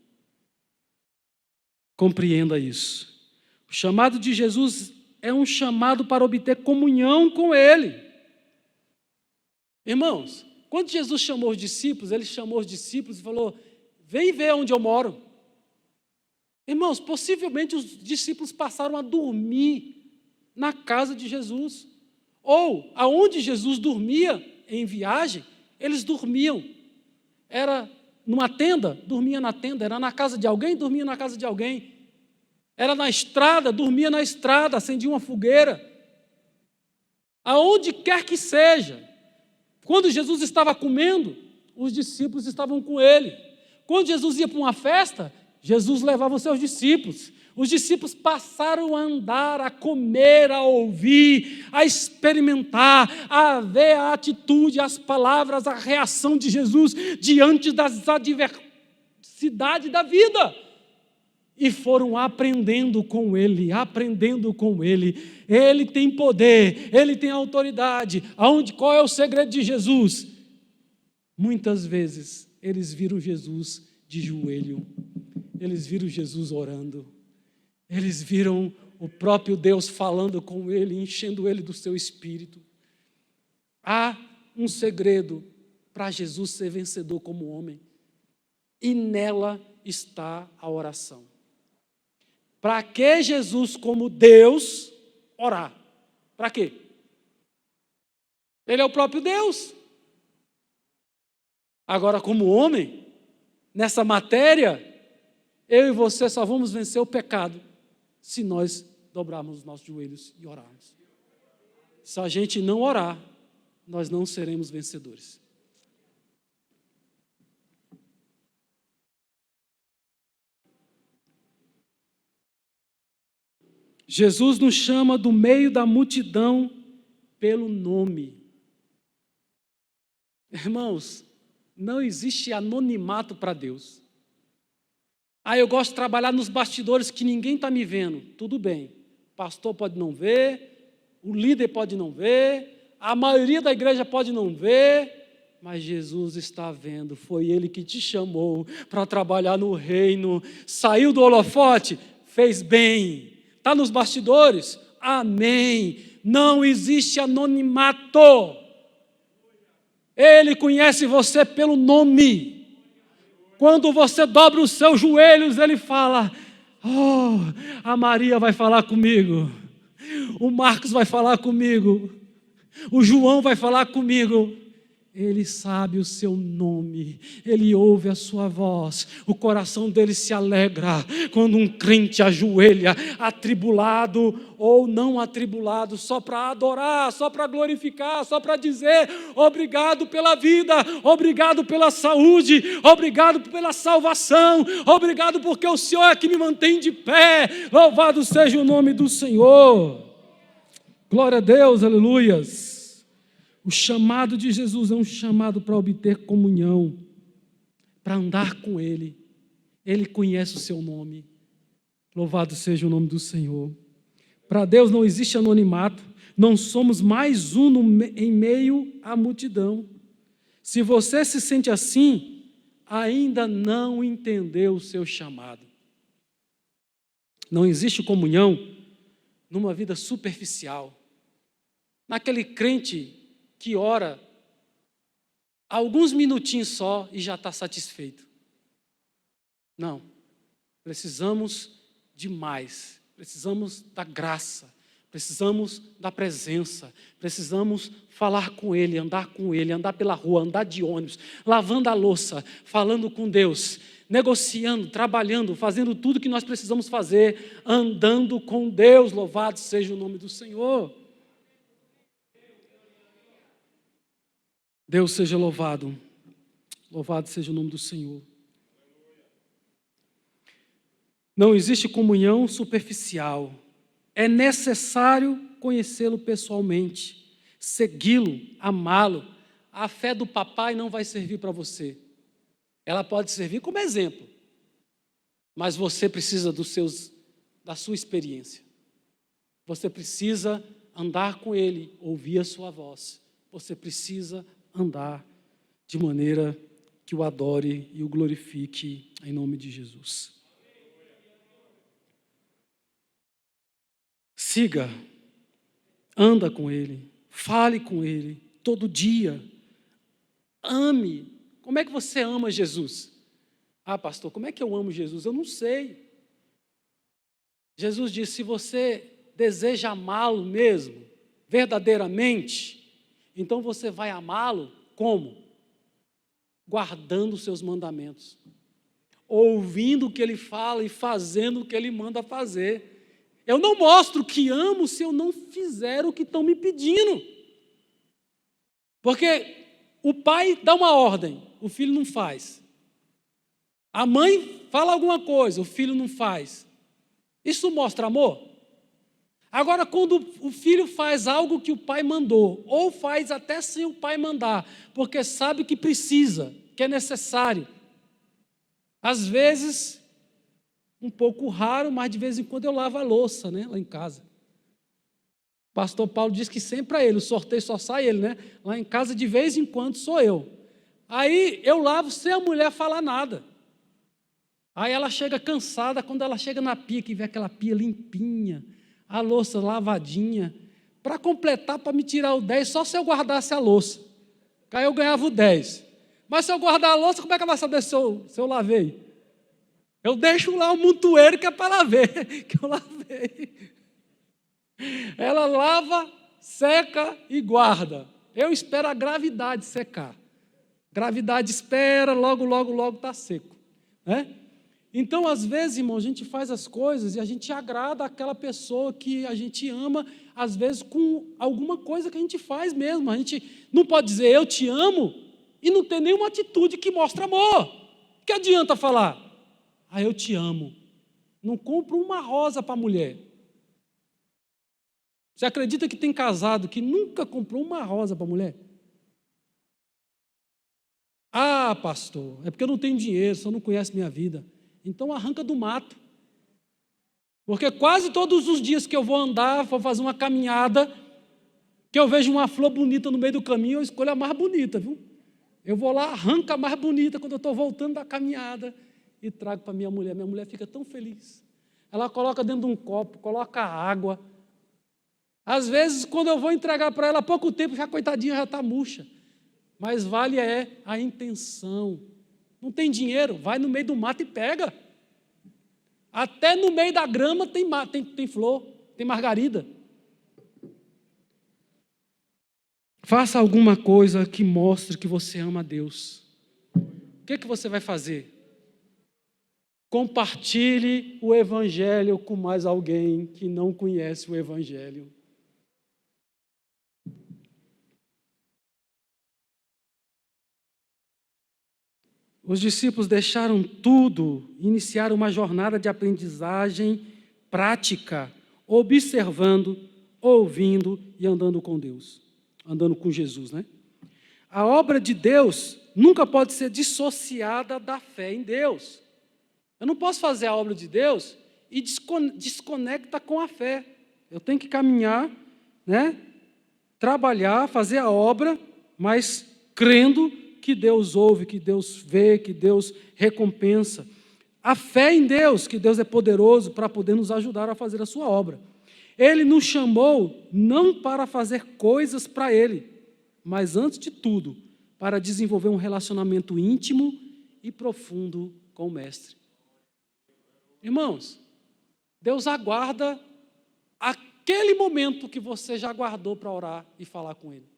Compreenda isso. O chamado de Jesus é um chamado para obter comunhão com Ele. Irmãos, quando Jesus chamou os discípulos, Ele chamou os discípulos e falou: vem ver onde eu moro. Irmãos, possivelmente os discípulos passaram a dormir na casa de Jesus. Ou, aonde Jesus dormia em viagem, eles dormiam. Era numa tenda, dormia na tenda. Era na casa de alguém, dormia na casa de alguém. Era na estrada, dormia na estrada, acendia uma fogueira. Aonde quer que seja. Quando Jesus estava comendo, os discípulos estavam com ele. Quando Jesus ia para uma festa, Jesus levava os seus discípulos. Os discípulos passaram a andar, a comer, a ouvir, a experimentar, a ver a atitude, as palavras, a reação de Jesus diante das adversidades da vida. E foram aprendendo com Ele, aprendendo com Ele. Ele tem poder, Ele tem autoridade. Qual é o segredo de Jesus? Muitas vezes eles viram Jesus de joelho, eles viram Jesus orando, eles viram o próprio Deus falando com ele, enchendo ele do seu espírito. Há um segredo para Jesus ser vencedor como homem, e nela está a oração. Para que Jesus, como Deus, orar? Para quê? Ele é o próprio Deus. Agora, como homem, nessa matéria, eu e você só vamos vencer o pecado se nós dobrarmos os nossos joelhos e orarmos. Se a gente não orar, nós não seremos vencedores. Jesus nos chama do meio da multidão pelo nome. Irmãos, não existe anonimato para Deus. Eu gosto de trabalhar nos bastidores que ninguém está me vendo. Tudo bem, o pastor pode não ver, o líder pode não ver, a maioria da igreja pode não ver, mas Jesus está vendo. Foi Ele que te chamou para trabalhar no reino. Saiu do holofote, fez bem. Está nos bastidores? Amém. Não existe anonimato. Ele conhece você pelo nome. Quando você dobra os seus joelhos, Ele fala: a Maria vai falar comigo, o Marcos vai falar comigo, o João vai falar comigo. Ele sabe o seu nome, Ele ouve a sua voz, o coração dele se alegra quando um crente ajoelha, atribulado ou não atribulado, só para adorar, só para glorificar, só para dizer: obrigado pela vida, obrigado pela saúde, obrigado pela salvação, obrigado porque o Senhor é que me mantém de pé, louvado seja o nome do Senhor. Glória a Deus, aleluias. O chamado de Jesus é um chamado para obter comunhão, para andar com Ele. Ele conhece o seu nome. Louvado seja o nome do Senhor. Para Deus não existe anonimato, não somos mais um em meio à multidão. Se você se sente assim, ainda não entendeu o seu chamado. Não existe comunhão numa vida superficial, naquele crente que ora alguns minutinhos só e já está satisfeito. Não, precisamos de mais, precisamos da graça, precisamos da presença, precisamos falar com Ele, andar pela rua, andar de ônibus, lavando a louça, falando com Deus, negociando, trabalhando, fazendo tudo que nós precisamos fazer, andando com Deus. Louvado seja o nome do Senhor. Deus seja louvado, louvado seja o nome do Senhor. Não existe comunhão superficial, é necessário conhecê-lo pessoalmente, segui-lo, amá-lo. A fé do papai não vai servir para você, ela pode servir como exemplo, mas você precisa da sua experiência, você precisa andar com Ele, ouvir a sua voz, você precisa andar de maneira que o adore e o glorifique em nome de Jesus. Siga, anda com Ele, fale com Ele todo dia, ame. Como é que você ama Jesus? Pastor, como é que eu amo Jesus? Eu não sei. Jesus disse: se você deseja amá-lo mesmo, verdadeiramente, então você vai amá-lo como? Guardando os seus mandamentos, ouvindo o que ele fala e fazendo o que ele manda fazer. Eu não mostro que amo se eu não fizer o que estão me pedindo. Porque o pai dá uma ordem, o filho não faz. A mãe fala alguma coisa, o filho não faz. Isso mostra amor? Agora, quando o filho faz algo que o pai mandou, ou faz até sem o pai mandar, porque sabe que precisa, que é necessário. Às vezes, um pouco raro, mas de vez em quando eu lavo a louça, né, lá em casa. O pastor Paulo diz que sempre é ele, o sorteio só sai ele, né? Lá em casa, de vez em quando, sou eu. Aí eu lavo sem a mulher falar nada. Aí ela chega cansada, quando ela chega na pia, que vê aquela pia limpinha, a louça lavadinha, para completar, para me tirar o 10, só se eu guardasse a louça. Aí eu ganhava o 10. Mas se eu guardar a louça, como é que ela vai saber se eu lavei? Eu deixo lá o montoeiro que é para ela ver que eu lavei. Ela lava, seca e guarda. Eu espero a gravidade secar. Gravidade espera, logo está seco, né? Então, às vezes, irmão, a gente faz as coisas e a gente agrada aquela pessoa que a gente ama, às vezes com alguma coisa que a gente faz mesmo. A gente não pode dizer eu te amo e não ter nenhuma atitude que mostre amor. O que adianta falar? Eu te amo. Não compro uma rosa para a mulher. Você acredita que tem casado que nunca comprou uma rosa para a mulher? Pastor, é porque eu não tenho dinheiro, você não conhece minha vida. Então arranca do mato. Porque quase todos os dias que eu vou andar, vou fazer uma caminhada, que eu vejo uma flor bonita no meio do caminho, eu escolho a mais bonita, viu? Eu vou lá, arranco a mais bonita quando eu estou voltando da caminhada e trago para minha mulher. Minha mulher fica tão feliz. Ela coloca dentro de um copo, coloca água. Às vezes, quando eu vou entregar para ela, há pouco tempo, já coitadinha já está murcha. Mas vale a intenção. Não tem dinheiro, vai no meio do mato e pega. Até no meio da grama tem flor, tem margarida. Faça alguma coisa que mostre que você ama a Deus. O que você vai fazer? Compartilhe o Evangelho com mais alguém que não conhece o Evangelho. Os discípulos deixaram tudo, iniciaram uma jornada de aprendizagem prática, observando, ouvindo e andando com Deus, andando com Jesus, né? A obra de Deus nunca pode ser dissociada da fé em Deus. Eu não posso fazer a obra de Deus e desconecta com a fé. Eu tenho que caminhar, né? Trabalhar, fazer a obra, mas crendo que Deus ouve, que Deus vê, que Deus recompensa. A fé em Deus, que Deus é poderoso para poder nos ajudar a fazer a sua obra. Ele nos chamou não para fazer coisas para Ele, mas antes de tudo, para desenvolver um relacionamento íntimo e profundo com o Mestre. Irmãos, Deus aguarda aquele momento que você já aguardou para orar e falar com Ele.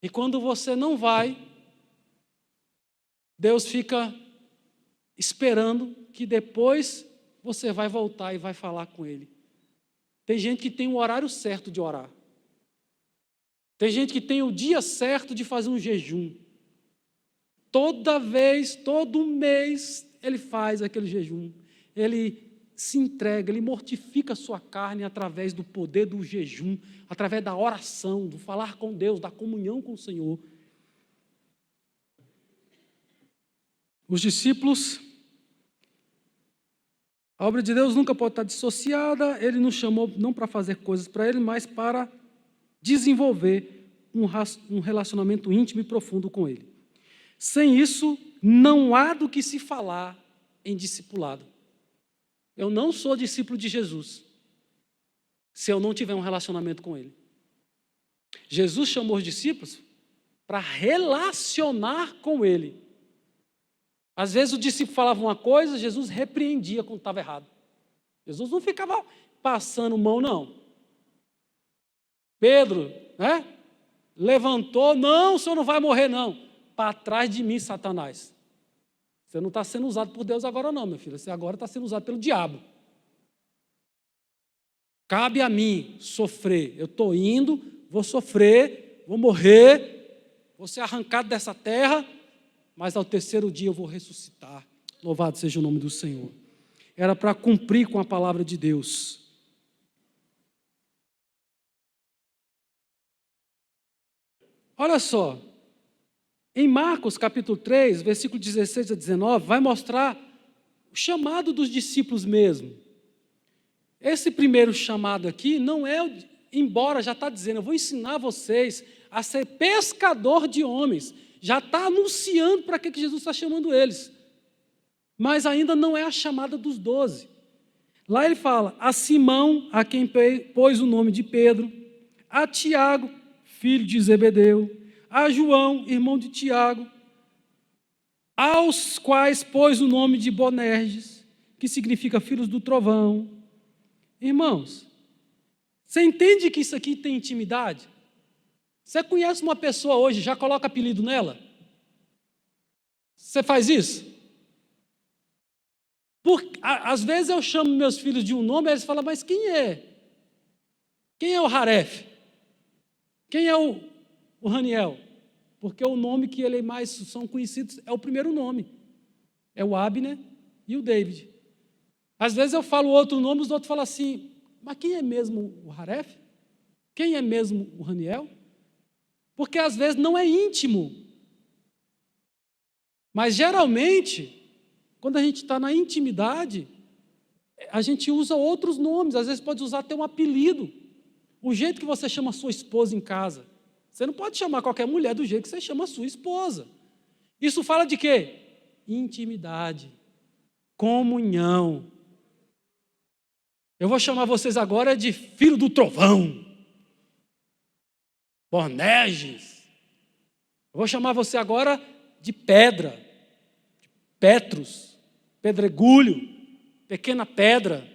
E quando você não vai, Deus fica esperando que depois você vai voltar e vai falar com Ele. Tem gente que tem o horário certo de orar. Tem gente que tem o dia certo de fazer um jejum. Toda vez, todo mês, ele faz aquele jejum. Ele se entrega, ele mortifica a sua carne através do poder do jejum, através da oração, do falar com Deus, da comunhão com o Senhor. Os discípulos, a obra de Deus nunca pode estar dissociada. Ele nos chamou não para fazer coisas para Ele, mas para desenvolver um relacionamento íntimo e profundo com Ele. Sem isso, não há do que se falar em discipulado. Eu não sou discípulo de Jesus se eu não tiver um relacionamento com Ele. Jesus chamou os discípulos para relacionar com Ele. Às vezes o discípulo falava uma coisa, Jesus repreendia quando estava errado. Jesus não ficava passando mão, não. Pedro, né? Levantou, não, o senhor não vai morrer, não. Para trás de mim, Satanás. Você não está sendo usado por Deus agora, não, meu filho. Você agora está sendo usado pelo diabo. Cabe a mim sofrer. Eu estou indo, vou sofrer, vou morrer, vou ser arrancado dessa terra, mas ao terceiro dia eu vou ressuscitar. Louvado seja o nome do Senhor. Era para cumprir com a palavra de Deus. Olha só, em Marcos capítulo 3, versículo 16 a 19, vai mostrar o chamado dos discípulos mesmo. Esse primeiro chamado aqui não é, embora já está dizendo, eu vou ensinar vocês a ser pescador de homens. Já está anunciando para que Jesus está chamando eles. Mas ainda não é a chamada dos 12. Lá ele fala, a Simão, a quem pôs o nome de Pedro, a Tiago, filho de Zebedeu, a João, irmão de Tiago, aos quais pôs o nome de Boanerges, que significa filhos do trovão. Irmãos, você entende que isso aqui tem intimidade? Você conhece uma pessoa hoje, já coloca apelido nela? Você faz isso? Às vezes eu chamo meus filhos de um nome, eles falam, mas quem é? Quem é o Haref? Quem é o Raniel? Porque o nome que ele mais são conhecidos é o primeiro nome. É o Abner e o David. Às vezes eu falo outro nome, os outros falam assim, mas quem é mesmo o Haref? Quem é mesmo o Raniel? Porque às vezes não é íntimo. Mas geralmente, quando a gente está na intimidade, a gente usa outros nomes, às vezes pode usar até um apelido. O jeito que você chama a sua esposa em casa. Você não pode chamar qualquer mulher do jeito que você chama a sua esposa. Isso fala de quê? Intimidade, comunhão. Eu vou chamar vocês agora de filho do trovão, Boanerges. Eu vou chamar você agora de pedra, de Petros, pedregulho, pequena pedra,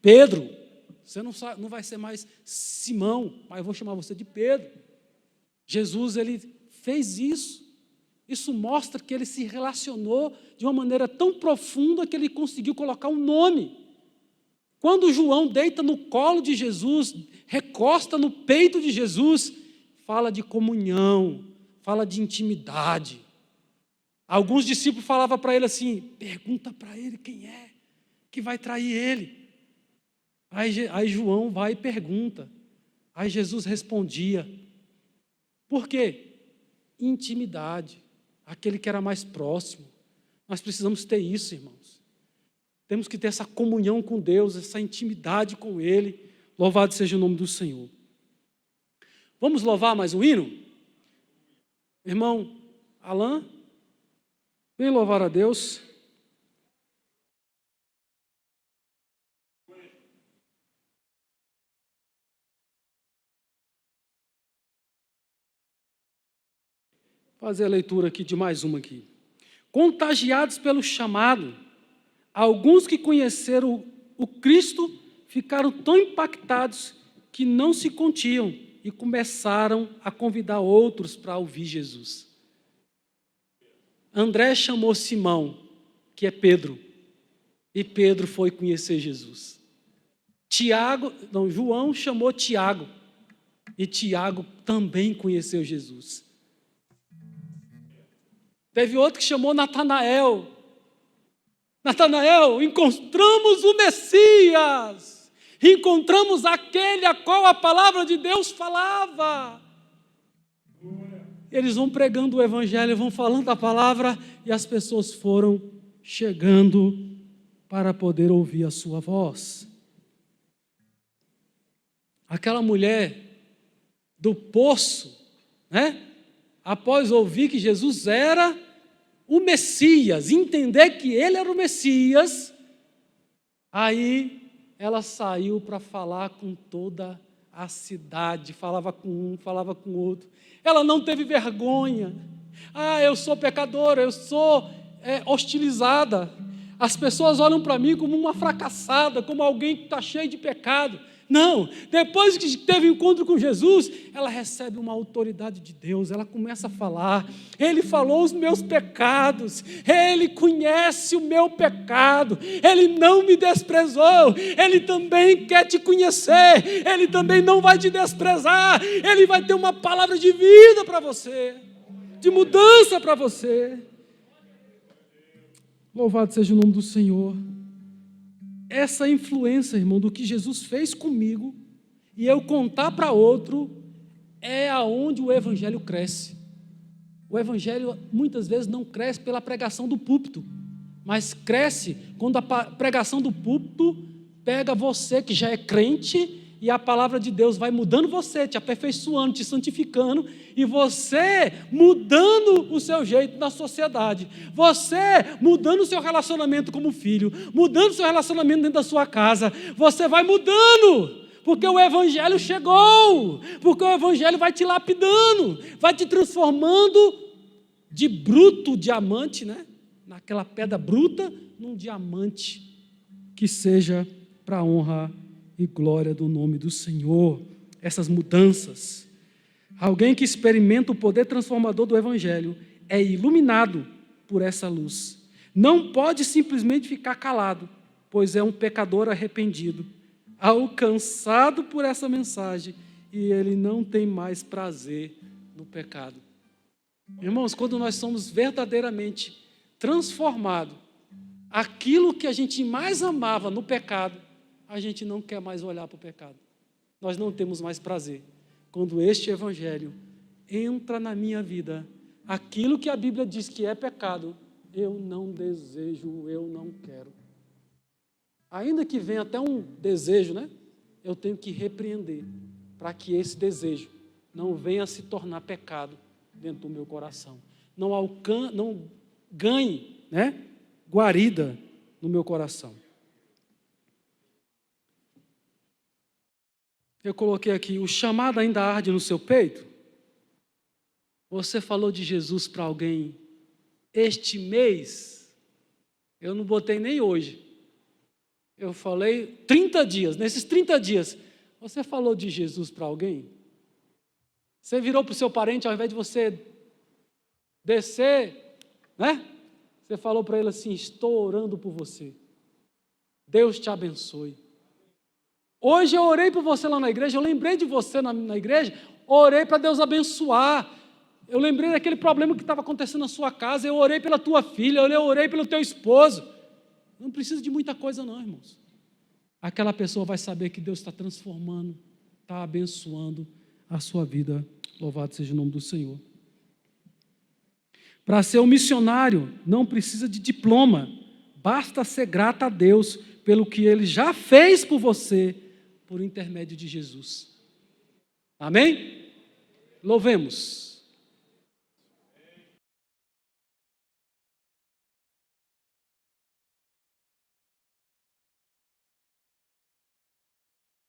Pedro. Você não vai ser mais Simão, mas eu vou chamar você de Pedro. Jesus, ele fez isso. Isso mostra que ele se relacionou de uma maneira tão profunda que ele conseguiu colocar um nome. Quando João deita no colo de Jesus, recosta no peito de Jesus, fala de comunhão, fala de intimidade. Alguns discípulos falavam para ele assim, pergunta para ele quem é que vai trair ele. Aí João vai e pergunta. Aí Jesus respondia. Por quê? Intimidade. Aquele que era mais próximo. Nós precisamos ter isso, irmãos. Temos que ter essa comunhão com Deus, essa intimidade com Ele. Louvado seja o nome do Senhor. Vamos louvar mais um hino? Irmão Alain, vem louvar a Deus. Fazer a leitura aqui de mais uma aqui. Contagiados pelo chamado, alguns que conheceram o Cristo ficaram tão impactados que não se continham e começaram a convidar outros para ouvir Jesus. André chamou Simão, que é Pedro, e Pedro foi conhecer Jesus. João chamou Tiago, e Tiago também conheceu Jesus. Teve outro que chamou Natanael. Natanael, encontramos o Messias. Encontramos aquele a qual a palavra de Deus falava. Eles vão pregando o evangelho, vão falando a palavra e as pessoas foram chegando para poder ouvir a sua voz. Aquela mulher do poço, né? Após ouvir que Jesus era o Messias, entender que ele era o Messias, aí ela saiu para falar com toda a cidade, falava com um, falava com outro. Ela não teve vergonha. Eu sou pecadora, eu sou hostilizada. As pessoas olham para mim como uma fracassada, como alguém que está cheio de pecado. Não, depois que teve encontro com Jesus, ela recebe uma autoridade de Deus, ela começa a falar, Ele falou os meus pecados, Ele conhece o meu pecado, Ele não me desprezou, Ele também quer te conhecer, Ele também não vai te desprezar, Ele vai ter uma palavra de vida para você, de mudança para você. Louvado seja o nome do Senhor. Essa influência, irmão, do que Jesus fez comigo e eu contar para outro, é aonde o evangelho cresce. O evangelho muitas vezes não cresce pela pregação do púlpito, mas cresce quando a pregação do púlpito pega você que já é crente e a palavra de Deus vai mudando você, te aperfeiçoando, te santificando, e você mudando o seu jeito na sociedade, você mudando o seu relacionamento como filho, mudando o seu relacionamento dentro da sua casa, você vai mudando, porque o evangelho chegou, porque o evangelho vai te lapidando, vai te transformando de bruto diamante, né? Naquela pedra bruta, num diamante, que seja para a honra e glória do nome do Senhor. Essas mudanças. Alguém que experimenta o poder transformador do evangelho é iluminado por essa luz. Não pode simplesmente ficar calado, pois é um pecador arrependido, alcançado por essa mensagem, e ele não tem mais prazer no pecado. Irmãos, quando nós somos verdadeiramente transformados, aquilo que a gente mais amava no pecado, a gente não quer mais olhar para o pecado. Nós não temos mais prazer. Quando este evangelho entra na minha vida, aquilo que a Bíblia diz que é pecado, eu não desejo, eu não quero. Ainda que venha até um desejo, né? Eu tenho que repreender, para que esse desejo não venha a se tornar pecado dentro do meu coração. Não ganhe, né? Guarida no meu coração. Eu coloquei aqui, o chamado ainda arde no seu peito? Você falou de Jesus para alguém este mês? Eu não botei nem hoje. Eu falei 30 dias. Nesses 30 dias, você falou de Jesus para alguém? Você virou para o seu parente, ao invés de você descer, né? Você falou para ele assim, estou orando por você. Deus te abençoe. Hoje eu orei por você lá na igreja, eu lembrei de você na igreja, orei para Deus abençoar. Eu lembrei daquele problema que estava acontecendo na sua casa, eu orei pela tua filha, eu orei pelo teu esposo. Não precisa de muita coisa não, irmãos. Aquela pessoa vai saber que Deus está transformando, está abençoando a sua vida. Louvado seja o nome do Senhor. Para ser um missionário, não precisa de diploma, basta ser grato a Deus pelo que Ele já fez por você, por intermédio de Jesus. Amém? Louvemos.